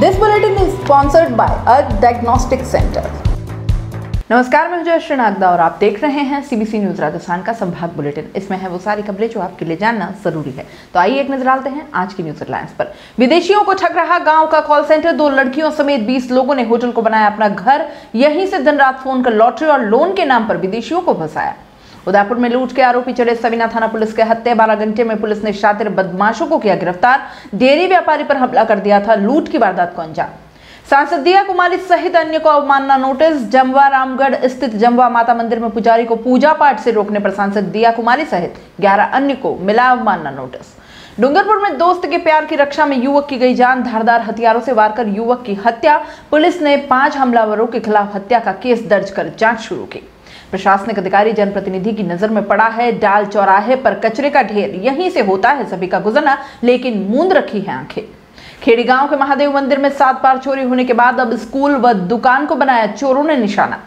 This bulletin is sponsored by Earth Diagnostic Center. नमस्कार, मैं जयश्री नागदा और आप देख रहे हैं सीबीसी न्यूज राजस्थान का संभाग बुलेटिन। इसमें है वो सारी खबरें जो आपके लिए जानना जरूरी है। तो आइए एक नजर डालते हैं आज की न्यूज हेडलाइंस पर। विदेशियों को ठग रहा गांव का कॉल सेंटर, 2 लड़कियों समेत 20 लोगों ने होटल को बनाया अपना घर। यहीं से दिन रात फोन कर लॉटरी और लोन के नाम पर विदेशियों को फंसाया। उदयपुर में लूट के आरोपी चढ़े सवीना थाना पुलिस के हत्थे। 12 घंटे में पुलिस ने शातिर बदमाशों को किया गिरफ्तार। डेयरी व्यापारी पर हमला कर दिया था लूट की वारदात को अंजाम। सांसद दिया कुमारी सहित अन्य को अवमानना नोटिस। जमवा रामगढ़ स्थित जमवा माता मंदिर में पुजारी को पूजा पाठ से रोकने पर सांसद दिया कुमारी सहित 11 अन्य को मिला अवमानना नोटिस। डूंगरपुर में दोस्त के प्यार की रक्षा में युवक की गई जान। धारदार हथियारों से वारकर युवक की हत्या। पुलिस ने 5 हमलावरों के खिलाफ हत्या का केस दर्ज कर जांच शुरू की। प्रशासनिक अधिकारी जनप्रतिनिधि की नजर में पड़ा है डाल चौराहे पर कचरे का ढेर। यहीं से होता है सभी का गुजरना, लेकिन मूंद रखी है आंखें। खेड़ी गांव के महादेव मंदिर में 7 बार चोरी होने के बाद अब स्कूल व दुकान को बनाया चोरों ने निशाना।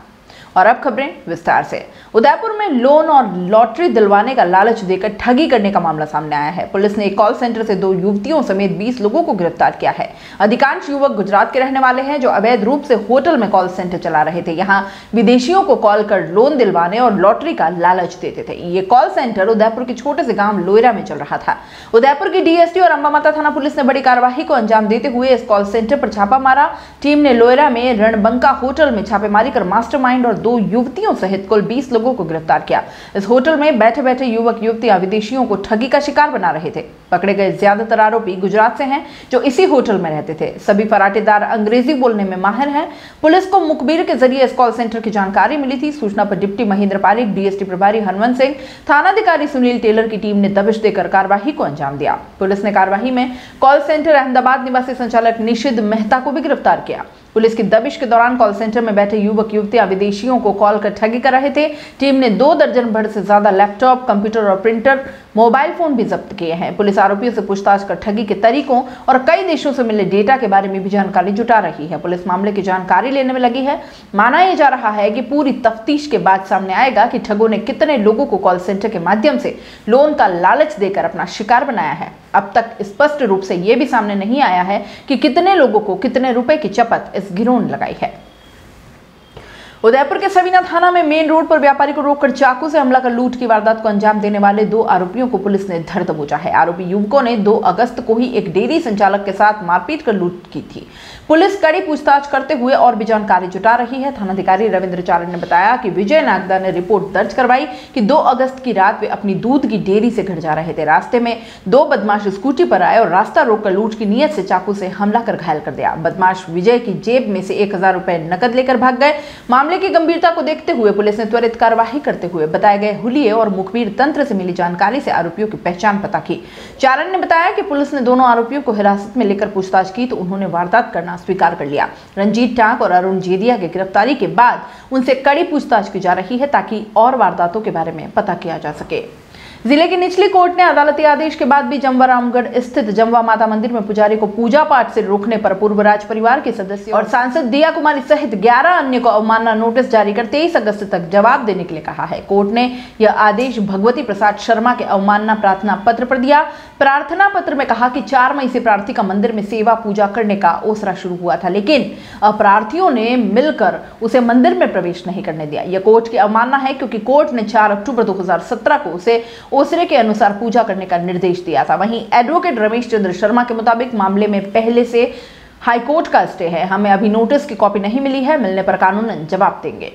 और अब खबरें विस्तार से। उदयपुर में लोन और लॉटरी दिलवाने का लालच देकर ठगी करने का मामला सामने आया है। पुलिस ने एक कॉल सेंटर से 2 युवतियों समेत 20 लोगों को गिरफ्तार किया है। अधिकांश युवक गुजरात के रहने वाले हैं जो अवैध रूप से होटल में कॉल सेंटर चला रहे थे। यहाँ विदेशियों को कॉल कर लोन दिलवाने और लॉटरी का लालच देते थे। ये कॉल सेंटर उदयपुर के छोटे से गांव लोयरा में चल रहा था। उदयपुर की डीएसटी और अंबामाता थाना पुलिस ने बड़ी कार्रवाई को अंजाम देते हुए इस कॉल सेंटर पर छापा मारा। टीम ने लोयरा में रणबंका होटल में छापेमारी कर मास्टरमाइंड और 2 युवतियों सहित कुल 20 लोगों को गिरफ्तार किया। इस होटल में बैठे बैठे युवक युवतियां विदेशियों को ठगी का शिकार बना रहे थे। पकड़े गए ज्यादातर आरोपी गुजरात से हैं जो इसी होटल में रहते थे। सभी फराटेदार अंग्रेजी बोलने में माहिर हैं। पुलिस को मुखबिर के जरिए इस कॉल सेंटर की जानकारी मिली थी। सूचना पर डिप्टी महेंद्र पारिक, डीएसटी प्रभारी हनुमंत सिंह, थानाधिकारी सुनील टेलर की टीम ने दबिश देकर कार्रवाई को अंजाम दिया। पुलिस ने कार्रवाई में कॉल सेंटर अहमदाबाद निवासी संचालक निशिद मेहता को भी गिरफ्तार किया। पुलिस की दबिश के दौरान कॉल सेंटर में बैठे युवक युवतियां विदेशियों को कॉल कर ठगी कर रहे थे। टीम ने 2 दर्जन भर से ज्यादा लैपटॉप, कंप्यूटर और प्रिंटर, मोबाइल फोन भी जब्त किए हैं। पुलिस आरोपियों से पूछताछ कर ठगी के तरीकों और कई देशों से मिले डेटा के बारे में भी जानकारी जुटा रही है। पुलिस मामले की जानकारी लेने में लगी है। माना यह जा रहा है कि पूरी तफ्तीश के बाद सामने आएगा कि ठगों ने कितने लोगों को कॉल सेंटर के माध्यम से लोन का लालच देकर अपना शिकार बनाया है। अब तक स्पष्ट रूप से यह भी सामने नहीं आया है कि कितने लोगों को कितने रुपए की चपत इस गिरोह ने लगाई है। उदयपुर के सवीना थाना में मेन रोड पर व्यापारी को रोककर चाकू से हमला कर लूट की वारदात को अंजाम देने वाले 2 आरोपियों को पुलिस ने धर दबोचा है। आरोपी युवकों ने 2 अगस्त को ही एक डेयरी संचालक के साथ मारपीट कर लूट की थी। पुलिस कड़ी पूछताछ करते हुए और भी जानकारी जुटा रही है। थानाधिकारी रविंद्र चारण ने बताया कि विजय नागदा ने रिपोर्ट दर्ज करवाई कि 2 अगस्त की रात वे अपनी दूध की डेयरी से घर जा रहे थे। रास्ते में 2 बदमाश स्कूटी पर आए और रास्ता रोककर लूट की नीयत से चाकू से हमला कर घायल कर दिया। बदमाश विजय की जेब में से 1000 रुपए नकद लेकर भाग गए। मामले की गंभीरता को देखते हुए पुलिस ने त्वरित कार्रवाई करते हुए बताए गए हुलिये और मुखबिर तंत्र से मिली जानकारी से आरोपियों की पहचान पता की। चारण ने बताया कि पुलिस ने दोनों आरोपियों को हिरासत में लेकर पूछताछ की तो उन्होंने वारदात करना स्वीकार कर लिया। रंजीत टांक और अरुण जेदिया की गिरफ्तारी के बाद उनसे कड़ी पूछताछ की जा रही है ताकि और वारदातों के बारे में पता किया जा सके। जिले की निचली कोर्ट ने अदालती आदेश के बाद भी जमवा रामगढ़ स्थित जमवा माता मंदिर में पुजारी को पूजा पाठ से रोकने पर पूर्व राज परिवार के सदस्य और सांसद दिया कुमारी सहित 11 अन्य को अवमानना नोटिस जारी कर 23 अगस्त तक जवाब देने के लिए कहा है। कोर्ट ने यह आदेश भगवती प्रसाद शर्मा के अवमानना प्रार्थना पत्र पर दिया। प्रार्थना पत्र में कहा कि 4 मई से प्रार्थी का मंदिर में सेवा पूजा करने का ओसरा शुरू हुआ था, लेकिन अपराधियों ने मिलकर उसे मंदिर में प्रवेश नहीं करने दिया। यह कोर्ट की अवमानना है क्योंकि कोर्ट ने 4 अक्टूबर 2017 को उसे ओसरे के अनुसार पूजा करने का निर्देश दिया था। वहीं एडवोकेट रमेश चंद्र शर्मा के मुताबिक मामले में पहले से हाईकोर्ट का स्टे है। हमें अभी नोटिस की कॉपी नहीं मिली है, मिलने पर कानूनन जवाब देंगे।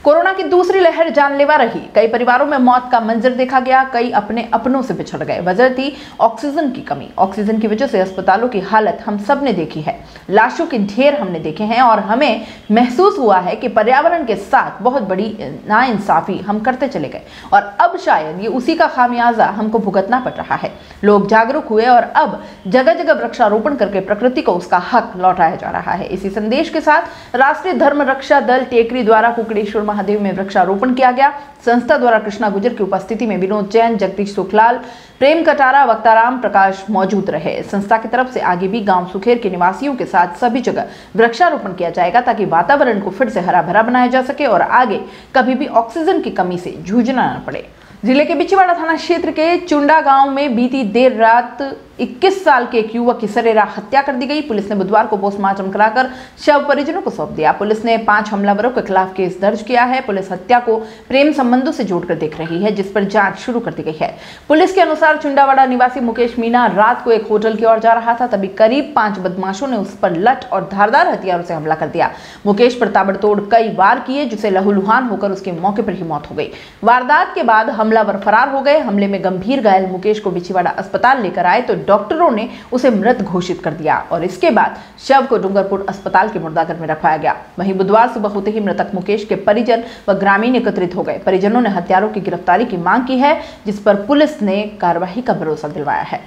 कोरोना की दूसरी लहर जानलेवा रही। कई परिवारों में मौत का मंजर देखा गया। कई अपने अपनों से बिछड़ गए। वजह थी ऑक्सीजन की कमी। ऑक्सीजन की वजह से अस्पतालों की हालत हम सब ने देखी है। लाशों के ढेर हमने देखे हैं और हमें महसूस हुआ है कि पर्यावरण के साथ बहुत बड़ी नाइंसाफी हम करते चले गए और अब शायद ये उसी का खामियाजा हमको भुगतना पड़ रहा है। लोग जागरूक हुए और अब जगह जगह वृक्षारोपण करके प्रकृति को उसका हक लौटाया जा रहा है। इसी संदेश के साथ राष्ट्रीय धर्म रक्षा दल टेकरी द्वारा कुकड़ेश्वर महादेव में वृक्षारोपण किया गया। संस्था द्वारा कृष्णा गुजर की उपस्थिति में विनोद जैन, जगदीश सुखलाल, प्रेम कटारा, वक्ताराम प्रकाश मौजूद रहे। संस्था की तरफ से आगे भी गांव सुखेर के निवासियों के साथ सभी जगह वृक्षारोपण किया जाएगा ताकि वातावरण को फिर से हरा भरा बनाया जा सके और आगे कभी भी ऑक्सीजन की कमी से जूझना न पड़े। जिले के बिछीवाड़ा थाना क्षेत्र के चुंडा गांव में बीती देर रात 21 साल के एक युवक की सरेरा हत्या कर दी गई। पुलिस ने बुधवार को पोस्टमार्टम कराकर शव परिजनों को सौंप दिया। पुलिस ने 5 हमलावरों के खिलाफ केस दर्ज किया है। पुलिस हत्या को प्रेम संबंधों से जोड़कर देख रही है, जिस पर जांच शुरू कर दी गई है। पुलिस के अनुसार चुंडावाड़ा निवासी मुकेश मीणा रात को एक होटल की ओर जा रहा था, तभी करीब 5 बदमाशों ने उस पर लठ और धारदार हथियारों से हमला कर दिया। मुकेश पर ताबड़तोड़ कई वार किए, जिसे लहूलुहान होकर उसके मौके पर ही मौत हो गई। वारदात के बाद हमलावर फरार हो गए। हमले में गंभीर घायल मुकेश को बिछीवाड़ा अस्पताल लेकर आए तो डॉक्टरों ने उसे मृत घोषित कर दिया और इसके बाद शव को डूंगरपुर अस्पताल के मुर्दाघर में रखवाया गया। वहीं बुधवार सुबह होते ही मृतक मुकेश के परिजन व ग्रामीण एकत्रित हो गए। परिजनों ने हत्यारों की गिरफ्तारी की मांग की है, जिस पर पुलिस ने कार्रवाई का भरोसा दिलवाया है।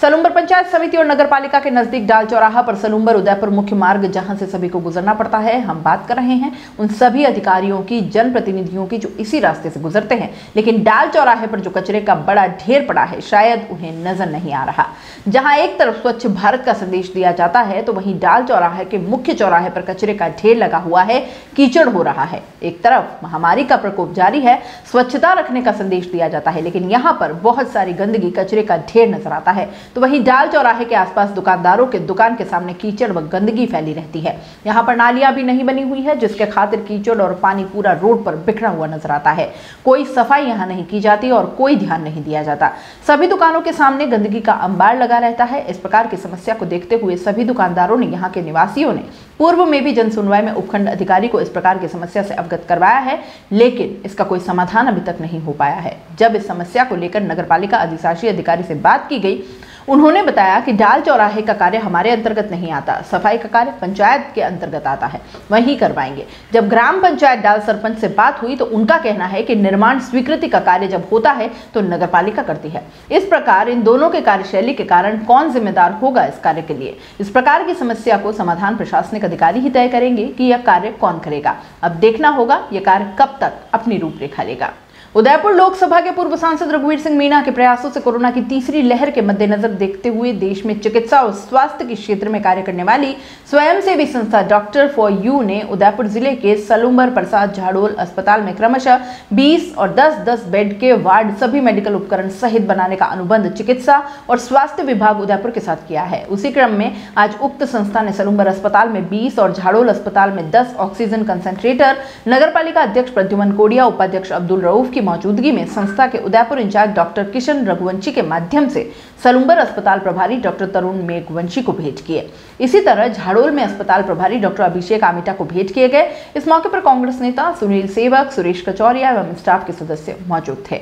सलूम्बर पंचायत समिति और नगर पालिका के नजदीक डाल चौराहा पर सलूम्बर उदयपुर मुख्य मार्ग, जहां से सभी को गुजरना पड़ता है, हम बात कर रहे हैं उन सभी अधिकारियों की, जनप्रतिनिधियों की जो इसी रास्ते से गुजरते हैं, लेकिन डाल चौराहे पर जो कचरे का बड़ा ढेर पड़ा है शायद उन्हें नजर नहीं आ रहा। जहां एक तरफ स्वच्छ भारत का संदेश दिया जाता है तो वहीं डाल चौराहे के मुख्य चौराहे पर कचरे का ढेर लगा हुआ है, कीचड़ हो रहा है। एक तरफ महामारी का प्रकोप जारी है, स्वच्छता रखने का संदेश दिया जाता है, लेकिन यहाँ पर बहुत सारी गंदगी, कचरे का ढेर नजर आता है। तो वहीं डाल चौराहे के आसपास दुकानदारों के दुकान के सामने कीचड़ व गंदगी फैली रहती है। यहाँ पर नालियां भी नहीं बनी हुई है, जिसके खातिर कीचड़ और पानी पूरा रोड पर बिखरा हुआ नजर आता है। कोई सफाई यहाँ नहीं की जाती और कोई ध्यान नहीं दिया जाता। सभी दुकानों के सामने गंदगी का अंबार लगा रहता है। इस प्रकार की समस्या को देखते हुए सभी दुकानदारों ने, यहाँ के निवासियों ने पूर्व में भी जन सुनवाई में उपखंड अधिकारी को इस प्रकार की समस्या से अवगत करवाया है, लेकिन इसका कोई समाधान अभी तक नहीं हो पाया है। जब इस समस्या को लेकर नगरपालिका अधिशासी अधिकारी से बात की गई, उन्होंने बताया कि डाल चौराहे का कार्य हमारे अंतर्गत नहीं आता, सफाई का कार्य पंचायत के अंतर्गत आता है, वही करवाएंगे। जब ग्राम पंचायत डाल सरपंच से बात हुई तो उनका कहना है कि निर्माण स्वीकृति का कार्य जब होता है तो नगरपालिका करती है। इस प्रकार इन दोनों के कार्यशैली के कारण कौन जिम्मेदार होगा इस कार्य के लिए? इस प्रकार की समस्या को समाधान प्रशासनिक अधिकारी ही तय करेंगे कि यह कार्य कौन करेगा। अब देखना होगा यह कार्य कब तक अपनी रूपरेखा लेगा। उदयपुर लोकसभा के पूर्व सांसद रघुवीर सिंह मीणा के प्रयासों से कोरोना की तीसरी लहर के मद्देनजर देखते हुए देश में चिकित्सा और स्वास्थ्य के क्षेत्र में कार्य करने वाली स्वयंसेवी संस्था डॉक्टर फॉर यू ने उदयपुर जिले के सलूम्बर प्रसाद झाड़ोल अस्पताल में क्रमशः 20 और 10-10 बेड के वार्ड, सभी मेडिकल उपकरण सहित बनाने का अनुबंध चिकित्सा और स्वास्थ्य विभाग उदयपुर के साथ किया है। उसी क्रम में आज उक्त संस्था ने सलूम्बर अस्पताल में 20 और झाड़ोल अस्पताल में 10 ऑक्सीजन कंसंट्रेटर नगर पालिका अध्यक्ष प्रद्युमन कोडिया, उपाध्यक्ष अब्दुल रऊफ की मौजूदगी में संस्था के उदयपुर इंचार्ज डॉक्टर किशन रघुवंशी के माध्यम से सलूम्बर अस्पताल प्रभारी डॉक्टर तरुण मेघवंशी को भेंट किए। इसी तरह झाड़ोल में अस्पताल प्रभारी डॉक्टर अभिषेक आमिटा को भेंट किए गए। इस मौके पर कांग्रेस नेता सुनील सेवक, सुरेश कचौरिया एवं स्टाफ के सदस्य मौजूद थे।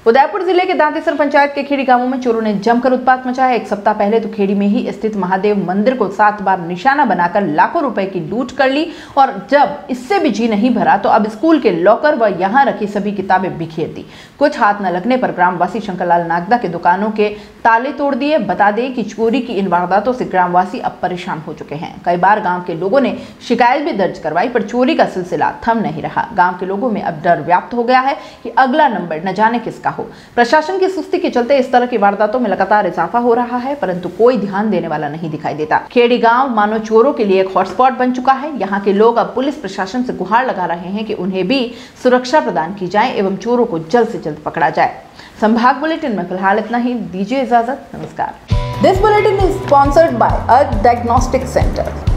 उदयपुर जिले के दांतेसर पंचायत के खेड़ी गांवों में चोरों ने जमकर उत्पात मचाया। एक सप्ताह पहले तो खेड़ी में ही स्थित महादेव मंदिर को 7 बार निशाना बनाकर लाखों रुपए की लूट कर ली और जब इससे भी जी नहीं भरा तो अब स्कूल के लॉकर व यहां रखी सभी किताबें बिखेर दी। कुछ हाथ न लगने पर ग्रामवासी शंकरलाल नागदा के दुकानों के ताले तोड़ दिए। बता दें कि चोरी की इन वारदातों से ग्रामवासी अब परेशान हो चुके हैं। कई बार गाँव के लोगों ने शिकायत भी दर्ज करवाई पर चोरी का सिलसिला थम नहीं रहा। गाँव के लोगों में अब डर व्याप्त हो गया है कि अगला नंबर न जाने किसका हो। प्रशासन की सुस्ती के चलते इस तरह की वारदातों में लगातार इजाफा हो रहा है, परंतु कोई ध्यान देने वाला नहीं दिखाई देता। खेड़ी गांव मानो चोरों के लिए एक हॉटस्पॉट बन चुका है। यहाँ के लोग अब पुलिस प्रशासन से गुहार लगा रहे हैं कि उन्हें भी सुरक्षा प्रदान की जाए एवं चोरों को जल्द से जल्द पकड़ा जाए। संभाग बुलेटिन में फिलहाल इतना ही। दीजिए इजाजत, नमस्कार। This bulletin is sponsored by earth diagnostic centre.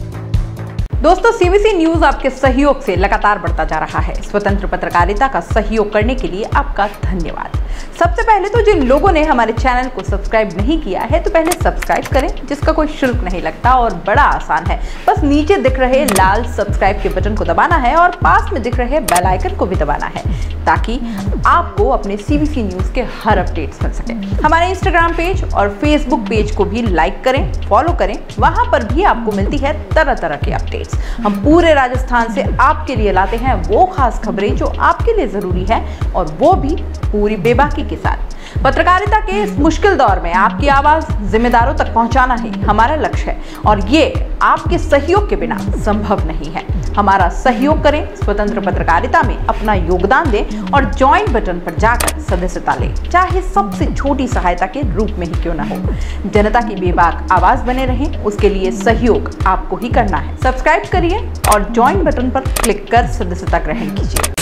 दोस्तों, सीबीसी न्यूज आपके सहयोग से लगातार बढ़ता जा रहा है। स्वतंत्र पत्रकारिता का सहयोग करने के लिए आपका धन्यवाद। सबसे पहले तो जिन लोगों ने हमारे चैनल को सब्सक्राइब नहीं किया है तो पहले सब्सक्राइब करें, जिसका कोई शुल्क नहीं लगता और बड़ा आसान है। बस नीचे दिख रहे लाल सब्सक्राइब के बटन को दबाना है और पास में दिख रहे बेल आइकन को भी दबाना है ताकि आपको अपने सीबीसी न्यूज के हर अपडेट्स मिल सके। हमारे इंस्टाग्राम पेज और फेसबुक पेज को भी लाइक करें, फॉलो करें, वहां पर भी आपको मिलती है तरह तरह के अपडेट्स। हम पूरे राजस्थान से आपके लिए लाते हैं वो खास खबरें जो आपके लिए जरूरी है और वो भी पूरी बेबाकी के साथ। पत्रकारिता के इस मुश्किल दौर में आपकी आवाज जिम्मेदारों तक पहुंचाना ही हमारा लक्ष्य है और ये आपके सहयोग के बिना संभव नहीं है। हमारा सहयोग करें, स्वतंत्र पत्रकारिता में अपना योगदान दें और ज्वाइन बटन पर जाकर सदस्यता लें, चाहे सबसे छोटी सहायता के रूप में ही क्यों न हो। जनता की बेबाक आवाज बने रहें, उसके लिए सहयोग आपको ही करना है। सब्सक्राइब करिए और ज्वाइन बटन पर क्लिक कर सदस्यता ग्रहण कीजिए।